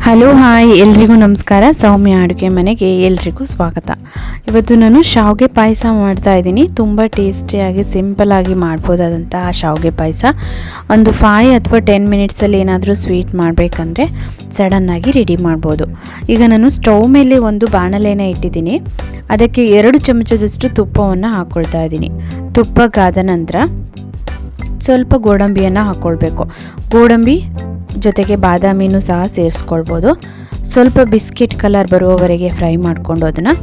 Hello hi ಎಲ್ರಿಗೂ ನಮಸ್ಕಾರ. ಸೌಮ್ಯ ಅಡುಗೆ ಮನೆಗೆ ಎಲ್ರಿಗೂ ಸ್ವಾಗತ. ಇವತ್ತು ನಾನು ಶಾವಿಗೆ ಪಾಯಸ ಮಾಡ್ತಾ ಇದ್ದೀನಿ. ತುಂಬ ಟೇಸ್ಟಿಯಾಗಿ ಸಿಂಪಲ್ಲಾಗಿ ಮಾಡ್ಬೋದಾದಂಥ ಆ ಶಾವಿಗೆ ಪಾಯಸ ಒಂದು 5 ಅಥವಾ 10 ಮಿನಿಟ್ಸಲ್ಲಿ ಏನಾದರೂ ಸ್ವೀಟ್ ಮಾಡಬೇಕಂದ್ರೆ ಸಡನ್ನಾಗಿ ರೆಡಿ ಮಾಡ್ಬೋದು. ಈಗ ನಾನು ಸ್ಟವ್ ಮೇಲೆ ಒಂದು ಬಾಣಲೆನ ಇಟ್ಟಿದ್ದೀನಿ. ಅದಕ್ಕೆ 2 ಚಮಚದಷ್ಟು ತುಪ್ಪವನ್ನು ಹಾಕ್ಕೊಳ್ತಾ ಇದ್ದೀನಿ. ತುಪ್ಪಗಾದ ನಂತರ ಸ್ವಲ್ಪ ಗೋಡಂಬಿಯನ್ನು ಹಾಕ್ಕೊಳ್ಬೇಕು. ಗೋಡಂಬಿ ಜೊತೆಗೆ ಬಾದಾಮಿನೂ ಸಹ ಸೇರಿಸ್ಕೊಳ್ಬೋದು. ಸ್ವಲ್ಪ ಬಿಸ್ಕೆಟ್ ಕಲರ್ ಬರುವವರೆಗೆ ಫ್ರೈ ಮಾಡಿಕೊಂಡು ಅದನ್ನು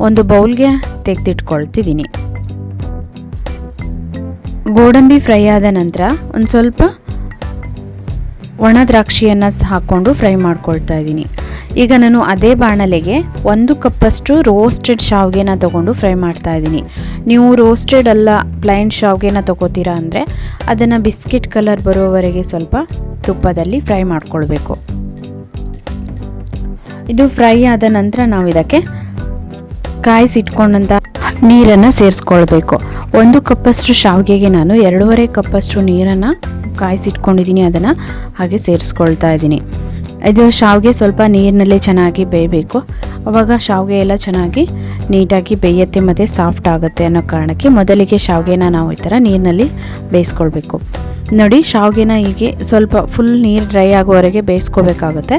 ಒಂದು ಬೌಲ್ಗೆ ತೆಗೆದಿಟ್ಕೊಳ್ತಿದ್ದೀನಿ. ಗೋಡಂಬಿ ಫ್ರೈ ಆದ ನಂತರ ಒಂದು ಸ್ವಲ್ಪ ಒಣ ದ್ರಾಕ್ಷಿಯನ್ನು ಹಾಕ್ಕೊಂಡು ಫ್ರೈ ಮಾಡ್ಕೊಳ್ತಾ ಇದ್ದೀನಿ. ಈಗ ನಾನು ಅದೇ ಬಾಣಲೆಗೆ 1 ಕಪ್ಪಷ್ಟು ರೋಸ್ಟೆಡ್ ಶಾವಿಗೆನ ತೊಗೊಂಡು ಫ್ರೈ ಮಾಡ್ತಾ ಇದ್ದೀನಿ. ನೀವು ರೋಸ್ಟೆಡ್ ಅಲ್ಲ ಪ್ಲೈನ್ ಶಾವಿಗೆನ ತೊಗೋತೀರಾ ಅಂದರೆ ಅದನ್ನು ಬಿಸ್ಕೆಟ್ ಕಲರ್ ಬರುವವರೆಗೆ ಸ್ವಲ್ಪ ತುಪ್ಪದಲ್ಲಿ ಫ್ರೈ ಮಾಡ್ಕೊಳ್ಬೇಕು. ಇದು ಫ್ರೈ ಆದ ನಂತರ ನಾವು ಇದಕ್ಕೆ ಕಾಯಿಸಿಟ್ಕೊಂಡಂಥ ನೀರನ್ನು ಸೇರಿಸ್ಕೊಳ್ಬೇಕು. 1 ಕಪ್ಪಷ್ಟು ಶಾವಿಗೆಗೆ ನಾನು 2.5 ಕಪ್ಪಷ್ಟು ನೀರನ್ನು ಕಾಯಿಸಿಟ್ಕೊಂಡಿದ್ದೀನಿ. ಅದನ್ನು ಹಾಗೆ ಸೇರಿಸ್ಕೊಳ್ತಾ ಇದ್ದೀನಿ. ಇದು ಶಾವಿಗೆ ಸ್ವಲ್ಪ ನೀರಿನಲ್ಲೇ ಚೆನ್ನಾಗಿ ಬೇಯಬೇಕು. ಆವಾಗ ಶಾವಿಗೆ ಎಲ್ಲ ಚೆನ್ನಾಗಿ ನೀಟಾಗಿ ಬೇಯುತ್ತೆ ಮತ್ತು ಸಾಫ್ಟ್ ಆಗುತ್ತೆ ಅನ್ನೋ ಕಾರಣಕ್ಕೆ ಮೊದಲಿಗೆ ಶಾವಿಗೆನ ನಾವು ಈ ಥರ ನೀರಿನಲ್ಲಿ ಬೇಯಿಸ್ಕೊಳ್ಬೇಕು. ನೋಡಿ, ಶಾವಿಗೆನ ಹೀಗೆ ಸ್ವಲ್ಪ ಫುಲ್ ನೀರು ಡ್ರೈ ಆಗೋವರೆಗೆ ಬೇಯಿಸ್ಕೋಬೇಕಾಗುತ್ತೆ.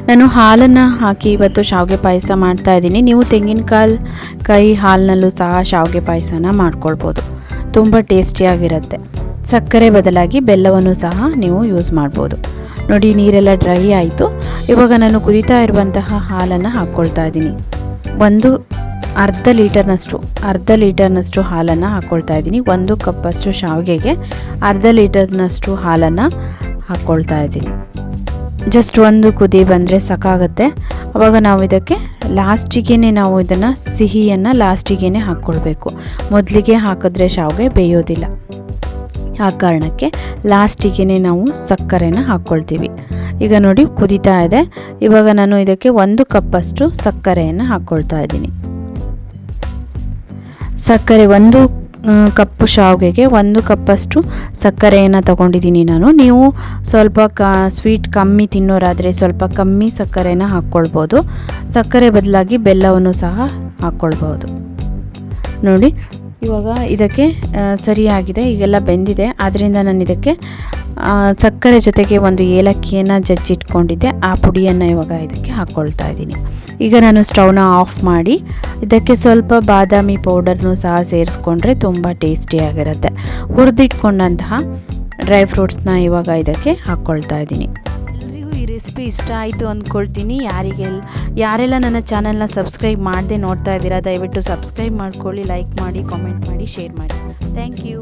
ನಾನು ಹಾಲನ್ನು ಹಾಕಿ ಇವತ್ತು ಶಾವಿಗೆ ಪಾಯಸ ಮಾಡ್ತಾಯಿದ್ದೀನಿ. ನೀವು ತೆಂಗಿನಕಾಯಿ ಹಾಲಿನಲ್ಲೂ ಸಹ ಶಾವಿಗೆ ಪಾಯಸನ ಮಾಡ್ಕೊಳ್ಬೋದು. ತುಂಬ ಟೇಸ್ಟಿಯಾಗಿರುತ್ತೆ. ಸಕ್ಕರೆ ಬದಲಾಗಿ ಬೆಲ್ಲವನ್ನು ಸಹ ನೀವು ಯೂಸ್ ಮಾಡ್ಬೋದು. ನೋಡಿ, ನೀರೆಲ್ಲ ಡ್ರೈ ಆಯಿತು. ಇವಾಗ ನಾನು ಕುದೀತಾ ಇರುವಂತಹ ಹಾಲನ್ನು ಹಾಕ್ಕೊಳ್ತಾ ಇದ್ದೀನಿ. ಅರ್ಧ ಲೀಟರ್ನಷ್ಟು ಹಾಲನ್ನು ಹಾಕ್ಕೊಳ್ತಾ ಇದ್ದೀನಿ. 1 ಕಪ್ಪಷ್ಟು ಶಾವಿಗೆಗೆ ಅರ್ಧ ಲೀಟರ್ನಷ್ಟು ಹಾಲನ್ನು ಹಾಕ್ಕೊಳ್ತಾ ಇದ್ದೀನಿ. ಜಸ್ಟ್ ಒಂದು ಕುದಿ ಬಂದರೆ ಸಾಕಾಗುತ್ತೆ. ಆವಾಗ ನಾವು ಇದಕ್ಕೆ ನಾವು ಇದನ್ನು ಸಿಹಿಯನ್ನು ಲಾಸ್ಟಿಗೆ ಹಾಕ್ಕೊಳ್ಬೇಕು. ಮೊದಲಿಗೆ ಹಾಕಿದ್ರೆ ಶಾವಿಗೆ ಬೇಯೋದಿಲ್ಲ. ಆ ಕಾರಣಕ್ಕೆ ಲಾಸ್ಟಿಗೆ ನಾವು ಸಕ್ಕರೆನ ಹಾಕ್ಕೊಳ್ತೀವಿ. ಈಗ ನೋಡಿ, ಕುದೀತಾ ಇದೆ. ಇವಾಗ ನಾನು ಇದಕ್ಕೆ 1 ಕಪ್ಪಷ್ಟು ಸಕ್ಕರೆಯನ್ನು ಹಾಕ್ಕೊಳ್ತಾ ಇದ್ದೀನಿ. ಸಕ್ಕರೆ 1 ಕಪ್ಪು ಶಾವಿಗೆಗೆ 1 ಕಪ್ಪಷ್ಟು ಸಕ್ಕರೆಯನ್ನು ತಗೊಂಡಿದ್ದೀನಿ ನಾನು. ನೀವು ಸ್ವಲ್ಪ ಸ್ವೀಟ್ ಕಮ್ಮಿ ತಿನ್ನೋರಾದರೆ ಸ್ವಲ್ಪ ಕಮ್ಮಿ ಸಕ್ಕರೆನ ಹಾಕ್ಕೊಳ್ಬೋದು. ಸಕ್ಕರೆ ಬದಲಾಗಿ ಬೆಲ್ಲವನ್ನು ಸಹ ಹಾಕ್ಕೊಳ್ಬೋದು. ನೋಡಿ, ಇವಾಗ ಇದಕ್ಕೆ ಸರಿಯಾಗಿದೆ. ಈಗೆಲ್ಲ ಬೆಂದಿದೆ. ಆದ್ದರಿಂದ ನಾನು ಇದಕ್ಕೆ ಸಕ್ಕರೆ ಜೊತೆಗೆ ಒಂದು ಏಲಕ್ಕಿಯನ್ನು ಜಜ್ಜಿಟ್ಕೊಂಡಿದ್ದೆ. ಆ ಪುಡಿಯನ್ನು ಇವಾಗ ಇದಕ್ಕೆ ಹಾಕ್ಕೊಳ್ತಾ ಇದ್ದೀನಿ. ಈಗ ನಾನು ಸ್ಟವ್ನ ಆಫ್ ಮಾಡಿ ಇದಕ್ಕೆ ಸ್ವಲ್ಪ ಬಾದಾಮಿ ಪೌಡರ್ನೂ ಸಹ ಸೇರಿಸ್ಕೊಂಡ್ರೆ ತುಂಬ ಟೇಸ್ಟಿಯಾಗಿರುತ್ತೆ. ಹುರಿದಿಟ್ಕೊಂಡಂತಹ ಡ್ರೈ ಫ್ರೂಟ್ಸ್ನ ಇವಾಗ ಇದಕ್ಕೆ ಹಾಕ್ಕೊಳ್ತಾ ಇದ್ದೀನಿ. ಈ ರೆಸಿಪಿ ಇಷ್ಟ ಆಯಿತು ಅಂದ್ಕೊಳ್ತೀನಿ. ಯಾರೆಲ್ಲ ನನ್ನ ಚಾನಲ್ನ ಸಬ್ಸ್ಕ್ರೈಬ್ ಮಾಡದೆ ನೋಡ್ತಾ ಇದ್ದೀರಾ, ದಯವಿಟ್ಟು ಸಬ್ಸ್ಕ್ರೈಬ್ ಮಾಡ್ಕೊಳ್ಳಿ, ಲೈಕ್ ಮಾಡಿ, ಕಾಮೆಂಟ್ ಮಾಡಿ, ಶೇರ್ ಮಾಡಿ. Thank you.